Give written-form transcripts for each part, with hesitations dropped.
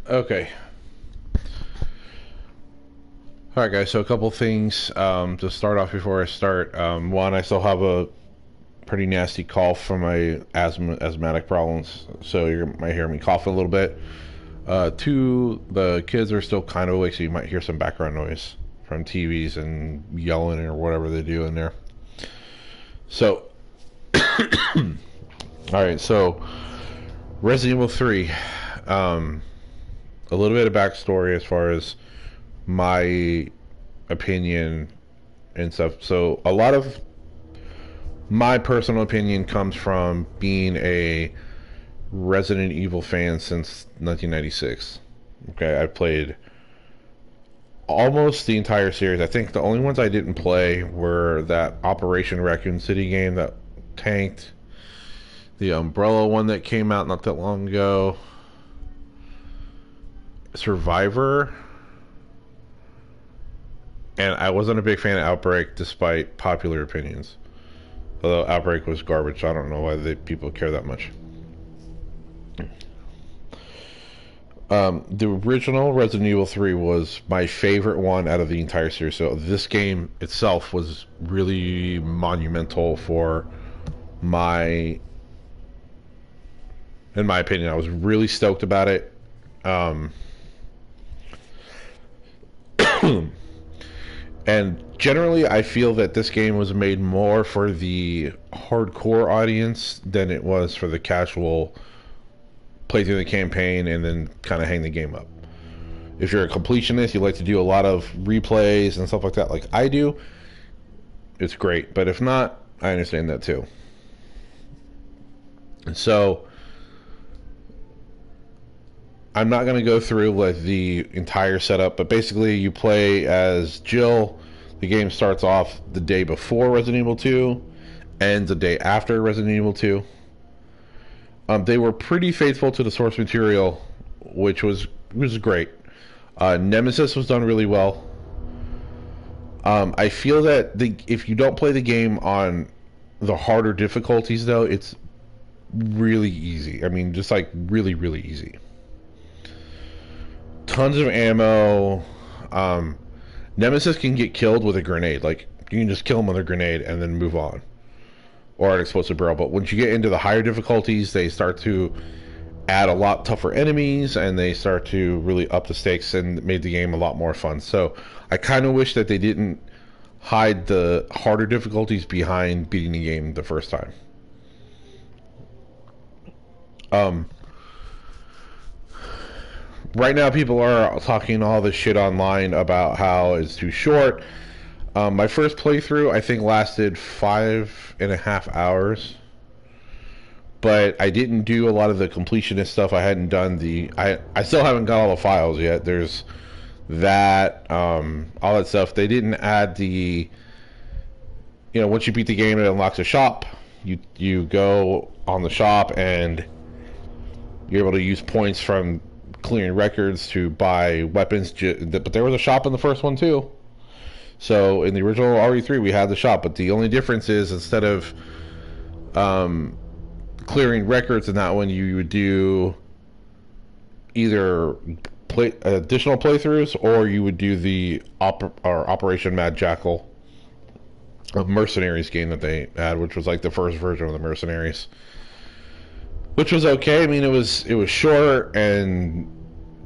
Okay. All right, guys. So a couple things to start off before I start. One, I still have a pretty nasty cough from my asthmatic problems, so you might hear me coughing a little bit. Two, the kids are still kind of awake, so you might hear some background noise from TVs and yelling or whatever they do in there. So, all right. So, Resident Evil 3. Um, a little bit of backstory as far as my opinion and stuff. So a lot of my personal opinion comes from being a Resident Evil fan since 1996. Okay, I played almost the entire series. I think the only ones I didn't play were that Operation Raccoon City game that tanked, the Umbrella one that came out not that long ago, Survivor, and I wasn't a big fan of Outbreak despite popular opinions. Although Outbreak was garbage, so I don't know why people care that much. The original Resident Evil 3 was my favorite one out of the entire series. So this game itself was really monumental for my, in my opinion. I was really stoked about it. And generally, I feel that this game was made more for the hardcore audience than it was for the casual play through the campaign and then kind of hang the game up. If you're a completionist, you like to do a lot of replays and stuff like that, like I do, it's great. But if not, I understand that too. And so, I'm not going to go through like the entire setup, but basically you play as Jill. The game starts off the day before Resident Evil 2, ends the day after Resident Evil 2. They were pretty faithful to the source material, which was great. Nemesis was done really well. I feel that if you don't play the game on the harder difficulties, though, it's really easy. I mean, just like really, really easy. Tons of ammo. Nemesis can get killed with a grenade. Like, you can just kill him with a grenade and then move on. Or an explosive barrel. But once you get into the higher difficulties, they start to add a lot tougher enemies, and they start to really up the stakes and made the game a lot more fun. So I kind of wish that they didn't hide the harder difficulties behind beating the game the first time. Right now, people are talking all this shit online about how it's too short. My first playthrough, I think, lasted 5.5 hours. But I didn't do a lot of the completionist stuff. I hadn't done I still haven't got all the files yet. There's that, all that stuff. They didn't add once you beat the game, it unlocks a shop. You go on the shop, and you're able to use points from clearing records to buy weapons. But there was a shop in the first one, too. So in the original RE3, we had the shop, but the only difference is instead of clearing records in that one, you would do either additional playthroughs, or you would do the Operation Mad Jackal of Mercenaries game that they had, which was like the first version of the Mercenaries, which was okay. I mean, it was short and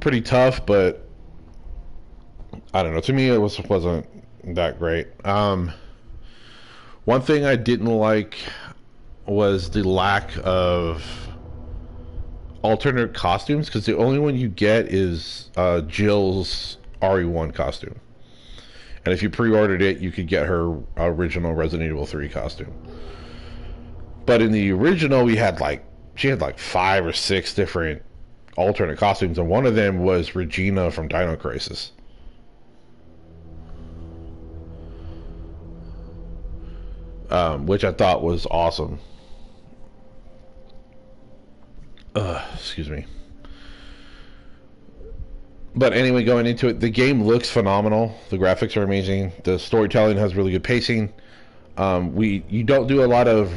pretty tough, but I don't know. To me, it wasn't that great. One thing I didn't like was the lack of alternate costumes, because the only one you get is Jill's RE1 costume. And if you pre-ordered it, you could get her original Resident Evil 3 costume. But in the original, she had like 5 or 6 different alternate costumes, and one of them was Regina from Dino Crisis. Which I thought was awesome. Excuse me. But anyway, going into it, the game looks phenomenal. The graphics are amazing. The storytelling has really good pacing. You don't do a lot of,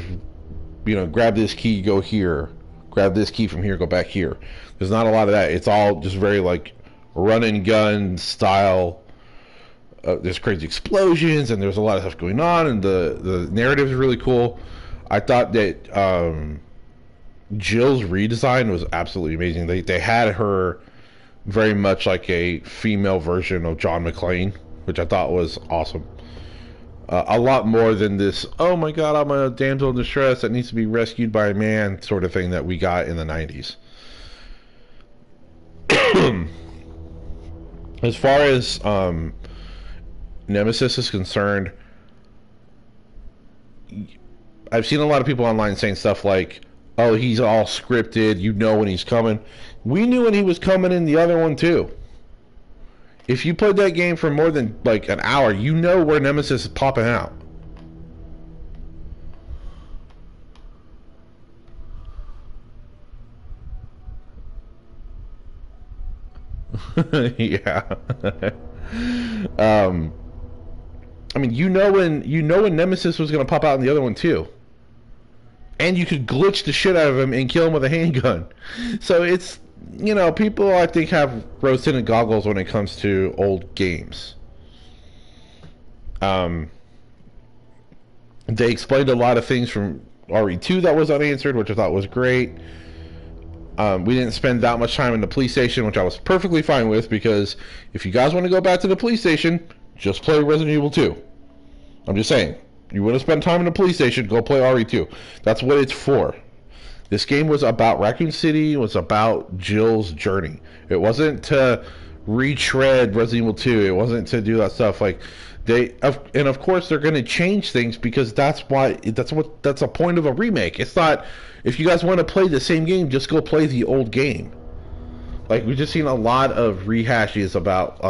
grab this key, go here grab this key from here, go back here. There's not a lot of that. It's all just very like run and gun style. There's crazy explosions and there's a lot of stuff going on, and the narrative is really cool. I thought that Jill's redesign was absolutely amazing. They had her very much like a female version of John McClane, which I thought was awesome. A lot more than this, oh my god, I'm a damsel in distress that needs to be rescued by a man sort of thing that we got in the 90s. As far as Nemesis is concerned, I've seen a lot of people online saying stuff like, oh, he's all scripted, you know when he's coming. We knew when he was coming in the other one too. If you played that game for more than like an hour, you know where Nemesis is popping out. Yeah. I mean, you know when Nemesis was gonna pop out in the other one too. And you could glitch the shit out of him and kill him with a handgun. So it's, you know, people I think have rose-tinted goggles when it comes to old games. They explained a lot of things from RE2 that was unanswered, which I thought was great. We didn't spend that much time in the police station, which I was perfectly fine with, because if you guys want to go back to the police station, just play Resident Evil 2. I'm just saying. You want to spend time in the police station, go play RE2. That's what it's for. This game was about Raccoon City, it was about Jill's journey. It wasn't to retread Resident Evil 2. It wasn't to do that stuff. Like and of course they're going to change things, because that's a point of a remake. It's not, if you guys want to play the same game, just go play the old game. Like, we've just seen a lot of rehashes about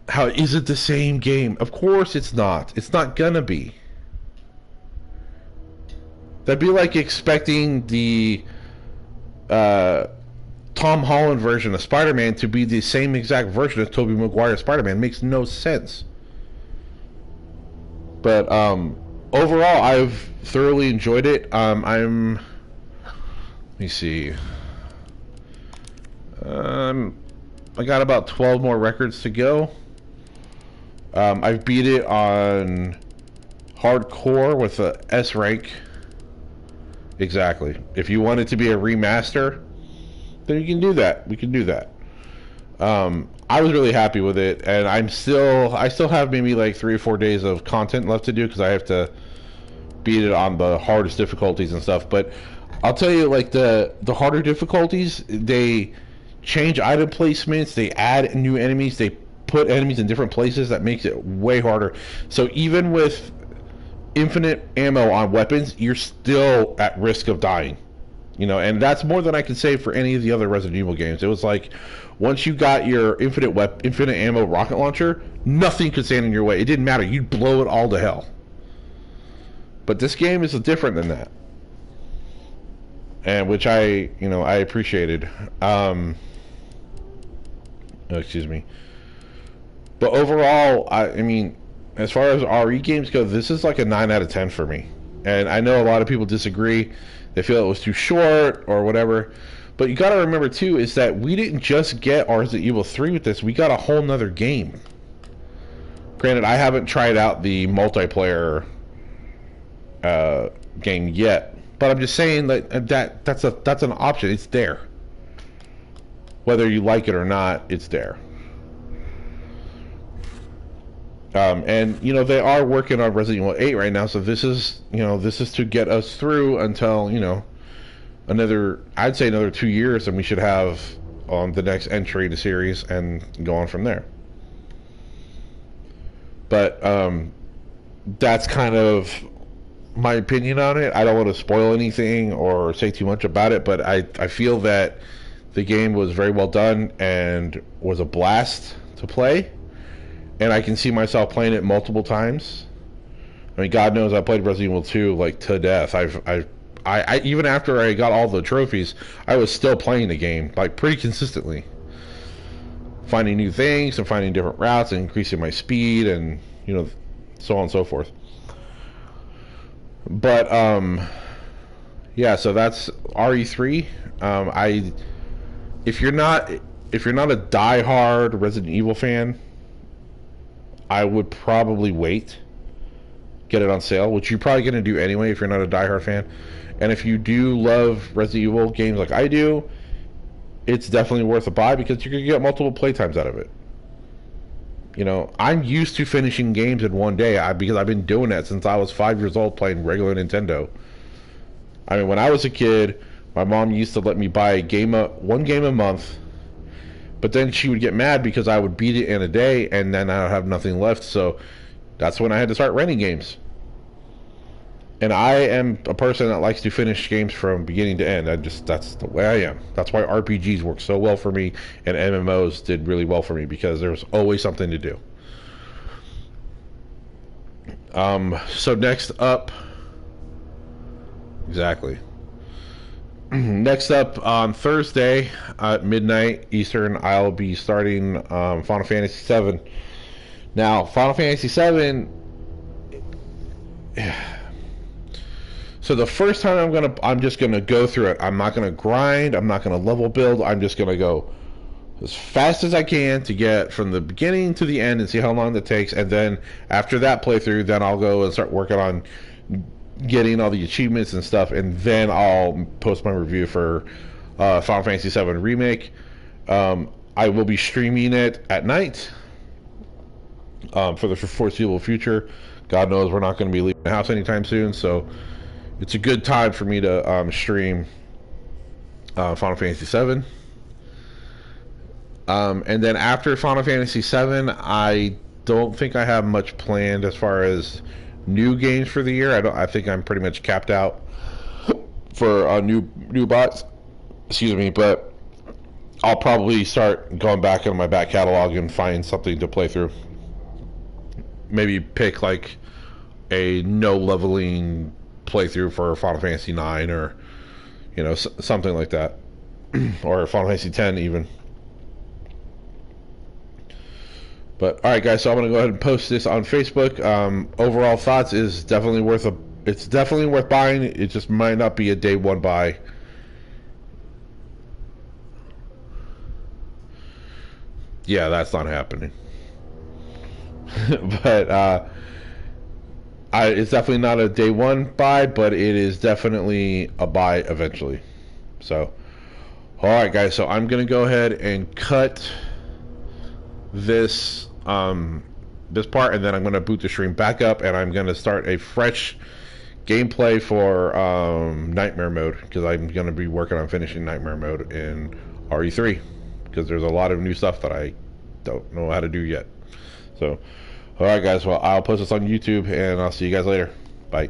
how is it the same game? Of course it's not. It's not gonna be. That'd be like expecting the Tom Holland version of Spider-Man to be the same exact version of Tobey Maguire's Spider-Man. Makes no sense. But overall, I've thoroughly enjoyed it. Let me see. I got about 12 more records to go. I've beat it on hardcore with a S rank. Exactly. If you want it to be a remaster, then you can do that. We can do that. I was really happy with it, and I still have maybe like 3 or 4 days of content left to do, because I have to beat it on the hardest difficulties and stuff. But I'll tell you, like, the harder difficulties, they change item placements, they add new enemies, they put enemies in different places. That makes it way harder. So even with infinite ammo on weapons, you're still at risk of dying, you know. And that's more than I can say for any of the other Resident Evil games. It was like, once you got your infinite ammo rocket launcher, nothing could stand in your way. It didn't matter, you'd blow it all to hell. But this game is different than that, and which I appreciated. Excuse me. But overall, I mean, as far as RE games go, this is like a 9 out of 10 for me. And I know a lot of people disagree. They feel it was too short or whatever. But you got to remember, too, is that we didn't just get Resident Evil 3 with this. We got a whole nother game. Granted, I haven't tried out the multiplayer game yet. But I'm just saying that's an option. It's there. Whether you like it or not, it's there. And you know, they are working on Resident Evil 8 right now, so this is to get us through until, you know, I'd say another 2 years, and we should have the next entry in the series and go on from there. But that's kind of my opinion on it. I don't want to spoil anything or say too much about it, but I feel that the game was very well done and was a blast to play. And I can see myself playing it multiple times. I mean, God knows I played Resident Evil 2 like to death. I even after I got all the trophies, I was still playing the game like pretty consistently, finding new things and finding different routes and increasing my speed and, you know, so on and so forth. But Yeah, so that's RE3. I if you're not a die-hard Resident Evil fan, I would probably wait, get it on sale, which you're probably going to do anyway if you're not a die-hard fan. And if you do love Resident Evil games like I do, it's definitely worth a buy because you're going to get multiple playtimes out of it. You know, I'm used to finishing games in one day because I've been doing that since I was 5 years old playing regular Nintendo. I mean, when I was a kid, my mom used to let me buy one game a month, but then she would get mad because I would beat it in a day and then I would have nothing left. So that's when I had to start renting games. And I am a person that likes to finish games from beginning to end. That's the way I am. That's why RPGs work so well for me and MMOs did really well for me because there's always something to do. So next up, exactly. Next up on Thursday at midnight Eastern, I'll be starting Final Fantasy VII. Now, Final Fantasy VII. So the first time I'm just gonna go through it. I'm not gonna grind. I'm not gonna level build. I'm just gonna go as fast as I can to get from the beginning to the end and see how long that takes. And then after that playthrough, then I'll go and start working on getting all the achievements and stuff. And then I'll post my review for Final Fantasy VII Remake. I will be streaming it at night for the foreseeable future. God knows we're not going to be leaving the house anytime soon, so it's a good time for me to stream Final Fantasy VII. And then after Final Fantasy VII, I don't think I have much planned as far as new games for the year. I think I'm pretty much capped out for new bots. Excuse me, but I'll probably start going back into my back catalog and find something to play through. Maybe pick like a no leveling playthrough for Final Fantasy 9 or something like that, or Final Fantasy 10 even. But all right, guys, so I'm gonna go ahead and post this on Facebook. Overall thoughts is definitely it's definitely worth buying. It just might not be a day one buy. Yeah, that's not happening. But it's definitely not a day one buy, but it is definitely a buy eventually. So, all right, guys. So I'm gonna go ahead and cut this this part, and then I'm gonna boot the stream back up, and I'm gonna start a fresh gameplay for Nightmare mode because I'm gonna be working on finishing Nightmare mode in RE3 because there's a lot of new stuff that I don't know how to do yet. So, all right, guys. Well, I'll post this on YouTube, and I'll see you guys later. Bye.